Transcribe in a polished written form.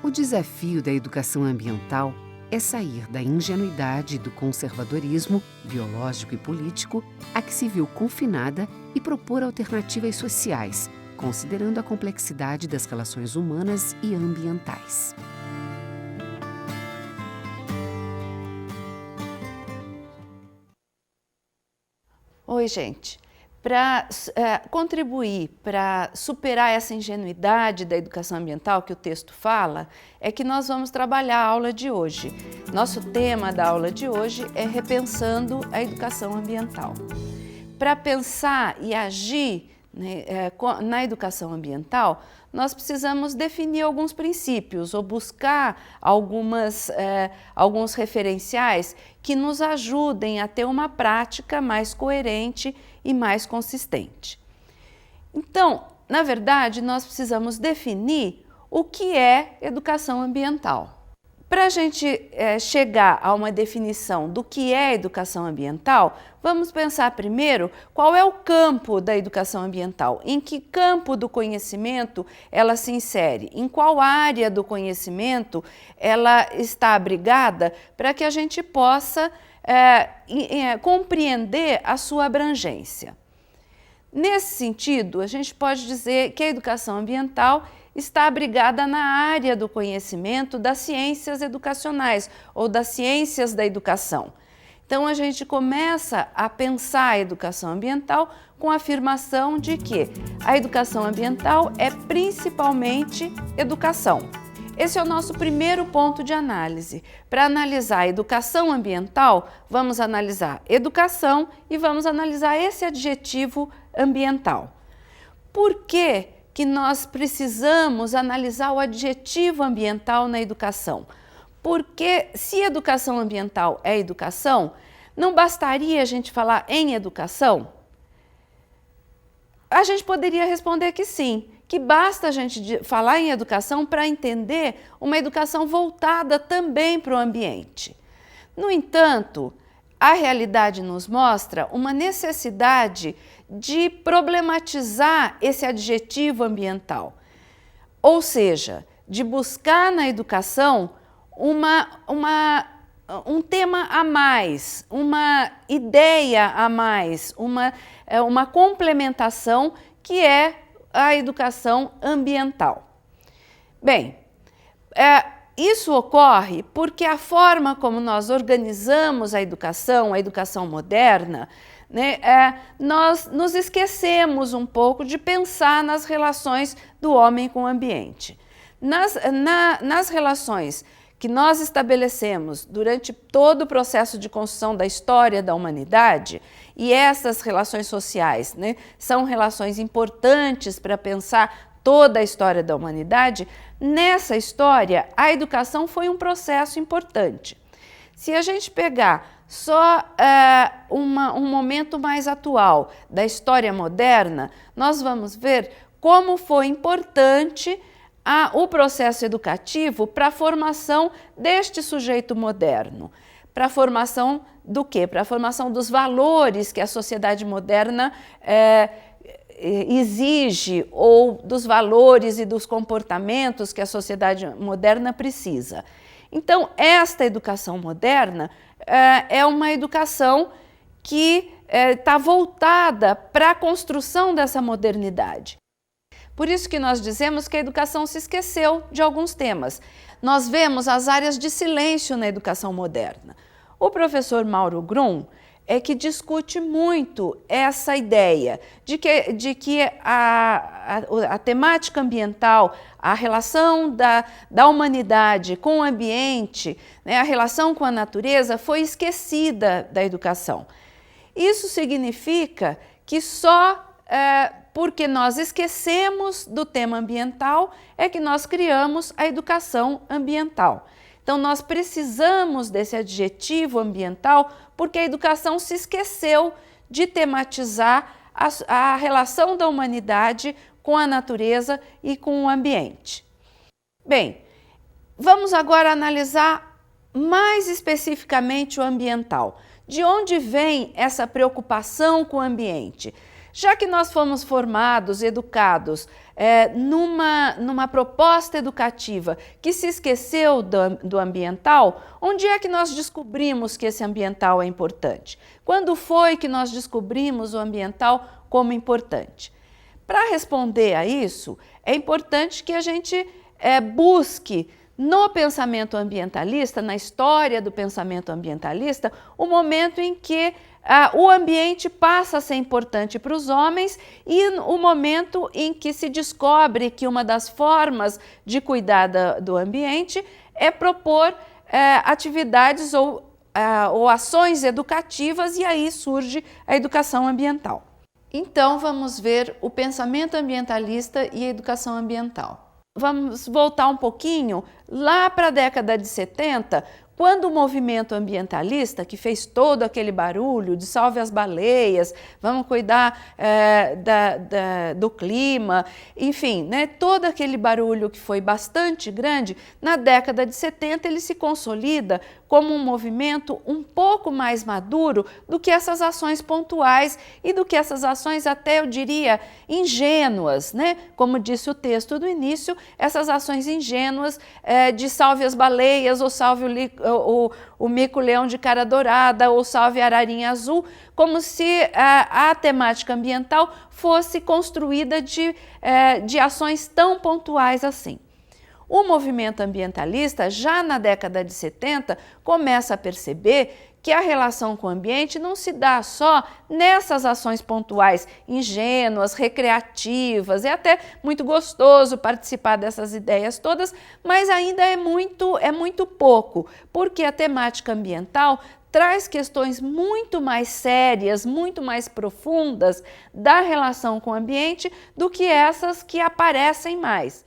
O desafio da educação ambiental é sair da ingenuidade e do conservadorismo biológico e político a que se viu confinada e propor alternativas sociais, considerando a complexidade das relações humanas e ambientais. Oi, gente. Para contribuir para superar essa ingenuidade da educação ambiental que o texto fala, é que nós vamos trabalhar a aula de hoje. Nosso tema da aula de hoje é Repensando a Educação Ambiental. Para pensar e agir, né, na educação ambiental, nós precisamos definir alguns princípios ou buscar alguns referenciais que nos ajudem a ter uma prática mais coerente e mais consistente. Então, na verdade, nós precisamos definir o que é educação ambiental. Para a gente chegar a uma definição do que é educação ambiental, vamos pensar primeiro qual é o campo da educação ambiental, em que campo do conhecimento ela se insere, em qual área do conhecimento ela está abrigada para que a gente possa compreender a sua abrangência. Nesse sentido, a gente pode dizer que a educação ambiental está abrigada na área do conhecimento das ciências educacionais ou das ciências da educação. Então, a gente começa a pensar a educação ambiental com a afirmação de que a educação ambiental é principalmente educação. Esse é o nosso primeiro ponto de análise. Para analisar a educação ambiental, vamos analisar educação e vamos analisar esse adjetivo ambiental. Por que que nós precisamos analisar o adjetivo ambiental na educação? Porque se educação ambiental é educação, não bastaria a gente falar em educação? A gente poderia responder que sim, que basta a gente falar em educação para entender uma educação voltada também para o ambiente. No entanto, a realidade nos mostra uma necessidade de problematizar esse adjetivo ambiental, ou seja, de buscar na educação um tema a mais, uma ideia a mais, uma complementação que é a educação ambiental. Bem, isso ocorre porque a forma como nós organizamos a educação moderna, né, nós nos esquecemos um pouco de pensar nas relações do homem com o ambiente. Nas relações que nós estabelecemos durante todo o processo de construção da história da humanidade, e essas relações sociais, né, são relações importantes para pensar toda a história da humanidade, nessa história a educação foi um processo importante. Se a gente pegar só um momento mais atual da história moderna, nós vamos ver como foi importante o processo educativo para a formação deste sujeito moderno. Para a formação do quê? Para a formação dos valores que a sociedade moderna exige, ou dos valores e dos comportamentos que a sociedade moderna precisa. Então, esta educação moderna é uma educação que está voltada para a construção dessa modernidade. Por isso que nós dizemos que a educação se esqueceu de alguns temas. Nós vemos as áreas de silêncio na educação moderna. O professor Mauro Grum é que discute muito essa ideia de que a temática ambiental, a relação da humanidade com o ambiente, né, a relação com a natureza foi esquecida da educação. Isso significa que só porque nós esquecemos do tema ambiental é que nós criamos a educação ambiental. Então, nós precisamos desse adjetivo ambiental porque a educação se esqueceu de tematizar a relação da humanidade com a natureza e com o ambiente. Bem, vamos agora analisar mais especificamente o ambiental. De onde vem essa preocupação com o ambiente? Já que nós fomos formados, educados numa proposta educativa que se esqueceu do ambiental, onde é que nós descobrimos que esse ambiental é importante? Quando foi que nós descobrimos o ambiental como importante? Para responder a isso, é importante que a gente busque no pensamento ambientalista, na história do pensamento ambientalista, o momento em que o ambiente passa a ser importante para os homens e o momento em que se descobre que uma das formas de cuidar do ambiente é propor atividades ou ações educativas, e aí surge a educação ambiental. Então vamos ver o pensamento ambientalista e a educação ambiental. Vamos voltar um pouquinho lá para a década de 70, quando o movimento ambientalista, que fez todo aquele barulho de salve as baleias, vamos cuidar do clima, enfim, né, todo aquele barulho que foi bastante grande, na década de 70 ele se consolida como um movimento um pouco mais maduro do que essas ações pontuais e do que essas ações até, eu diria, ingênuas, né? Como disse o texto do início, essas ações ingênuas de salve as baleias ou salve o mico-leão de cara dourada ou salve a ararinha azul, como se a temática ambiental fosse construída de ações tão pontuais assim. O movimento ambientalista, já na década de 70, começa a perceber que a relação com o ambiente não se dá só nessas ações pontuais, ingênuas, recreativas. É até muito gostoso participar dessas ideias todas, mas ainda é muito pouco, porque a temática ambiental traz questões muito mais sérias, muito mais profundas da relação com o ambiente do que essas que aparecem mais.